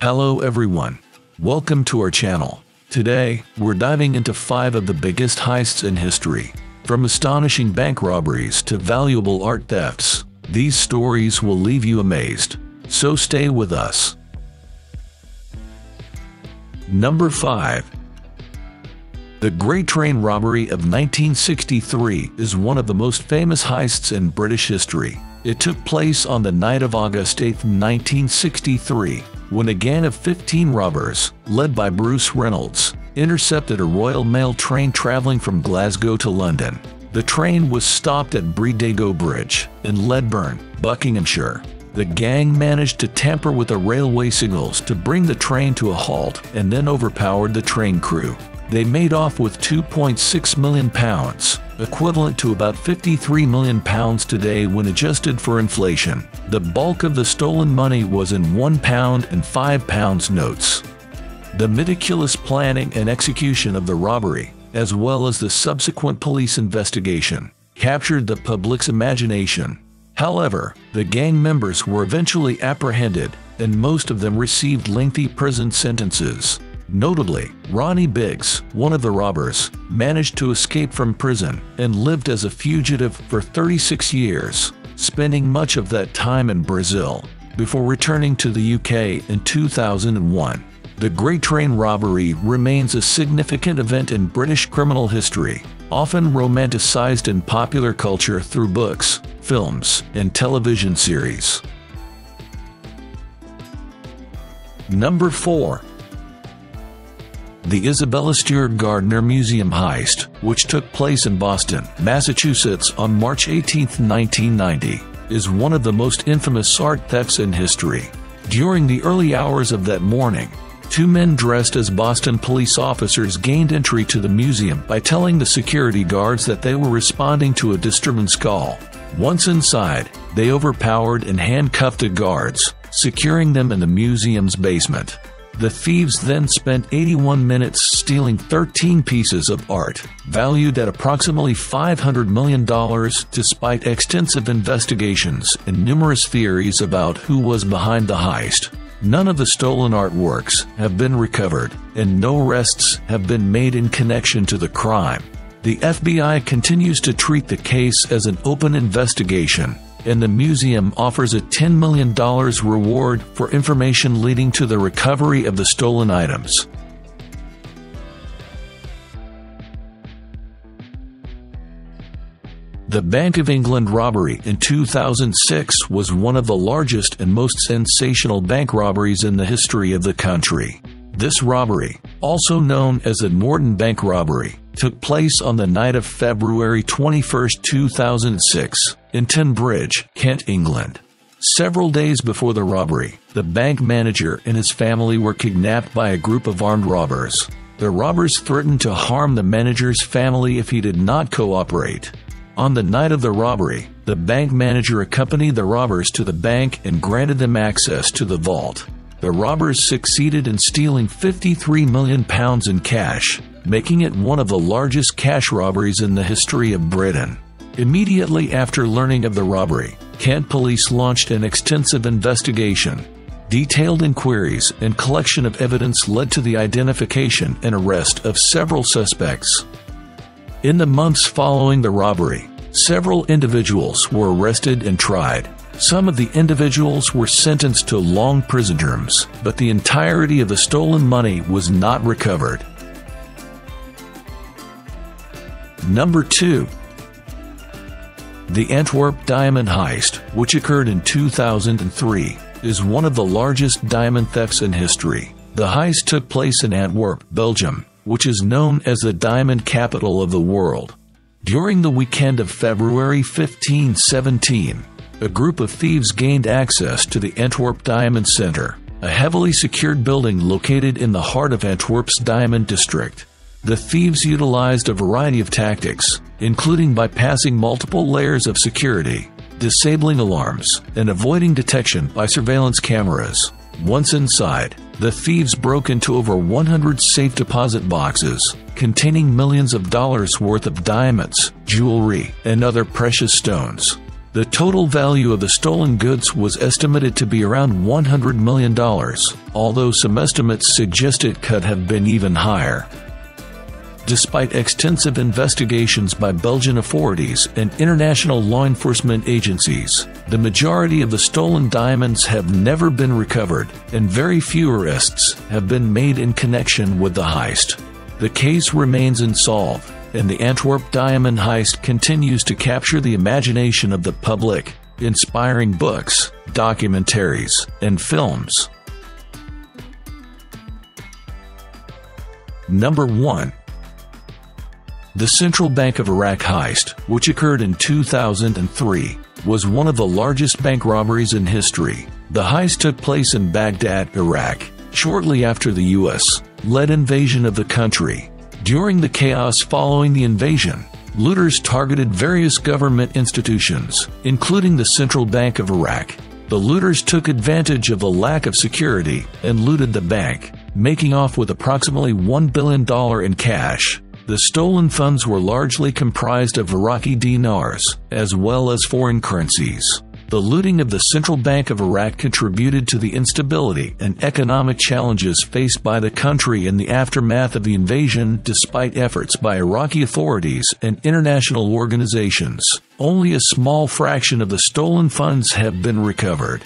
Hello everyone. Welcome to our channel. Today, we're diving into 5 of the biggest heists in history. From astonishing bank robberies to valuable art thefts, these stories will leave you amazed. So stay with us. Number 5. The Great Train Robbery of 1963 is one of the most famous heists in British history. It took place on the night of August 8, 1963, when a gang of 15 robbers, led by Bruce Reynolds, intercepted a Royal Mail train traveling from Glasgow to London. The train was stopped at Bredego Bridge in Ledburn, Buckinghamshire. The gang managed to tamper with the railway signals to bring the train to a halt and then overpowered the train crew. They made off with £2.6 million, equivalent to about £53 million today when adjusted for inflation. The bulk of the stolen money was in £1 and £5 notes. The meticulous planning and execution of the robbery, as well as the subsequent police investigation, captured the public's imagination. However, the gang members were eventually apprehended, and most of them received lengthy prison sentences. Notably, Ronnie Biggs, one of the robbers, managed to escape from prison and lived as a fugitive for 36 years, spending much of that time in Brazil, before returning to the UK in 2001. The Great Train Robbery remains a significant event in British criminal history, often romanticized in popular culture through books, films, and television series. Number 4. The Isabella Stewart Gardner Museum heist, which took place in Boston, Massachusetts on March 18, 1990, is one of the most infamous art thefts in history. During the early hours of that morning, 2 men dressed as Boston police officers gained entry to the museum by telling the security guards that they were responding to a disturbance call. Once inside, they overpowered and handcuffed the guards, securing them in the museum's basement. The thieves then spent 81 minutes stealing 13 pieces of art, valued at approximately $500 million, despite extensive investigations and numerous theories about who was behind the heist. None of the stolen artworks have been recovered, and no arrests have been made in connection to the crime. The FBI continues to treat the case as an open investigation, and the museum offers a $10 million reward for information leading to the recovery of the stolen items. The Bank of England robbery in 2006 was one of the largest and most sensational bank robberies in the history of the country. This robbery, also known as the Norton Bank robbery, took place on the night of February 21, 2006, in Tunbridge, Kent, England. Several days before the robbery, the bank manager and his family were kidnapped by a group of armed robbers. The robbers threatened to harm the manager's family if he did not cooperate. On the night of the robbery, the bank manager accompanied the robbers to the bank and granted them access to the vault. The robbers succeeded in stealing £53 million in cash, making it one of the largest cash robberies in the history of Britain. Immediately after learning of the robbery, Kent police launched an extensive investigation. Detailed inquiries and collection of evidence led to the identification and arrest of several suspects. In the months following the robbery, several individuals were arrested and tried. Some of the individuals were sentenced to long prison terms, but the entirety of the stolen money was not recovered. Number 2. The Antwerp Diamond Heist, which occurred in 2003, is one of the largest diamond thefts in history. The heist took place in Antwerp, Belgium, which is known as the diamond capital of the world. During the weekend of February 15-17, a group of thieves gained access to the Antwerp Diamond Center, a heavily secured building located in the heart of Antwerp's diamond district. The thieves utilized a variety of tactics, including bypassing multiple layers of security, disabling alarms, and avoiding detection by surveillance cameras. Once inside, the thieves broke into over 100 safe deposit boxes, containing millions of dollars worth of diamonds, jewelry, and other precious stones. The total value of the stolen goods was estimated to be around $100 million, although some estimates suggest it could have been even higher. Despite extensive investigations by Belgian authorities and international law enforcement agencies, the majority of the stolen diamonds have never been recovered, and very few arrests have been made in connection with the heist. The case remains unsolved, and the Antwerp diamond heist continues to capture the imagination of the public, inspiring books, documentaries, and films. Number 1. The Central Bank of Iraq heist, which occurred in 2003, was one of the largest bank robberies in history. The heist took place in Baghdad, Iraq, shortly after the U.S.-led invasion of the country. During the chaos following the invasion, looters targeted various government institutions, including the Central Bank of Iraq. The looters took advantage of the lack of security and looted the bank, making off with approximately $1 billion in cash. The stolen funds were largely comprised of Iraqi dinars, as well as foreign currencies. The looting of the Central Bank of Iraq contributed to the instability and economic challenges faced by the country in the aftermath of the invasion. Despite efforts by Iraqi authorities and international organizations, only a small fraction of the stolen funds have been recovered.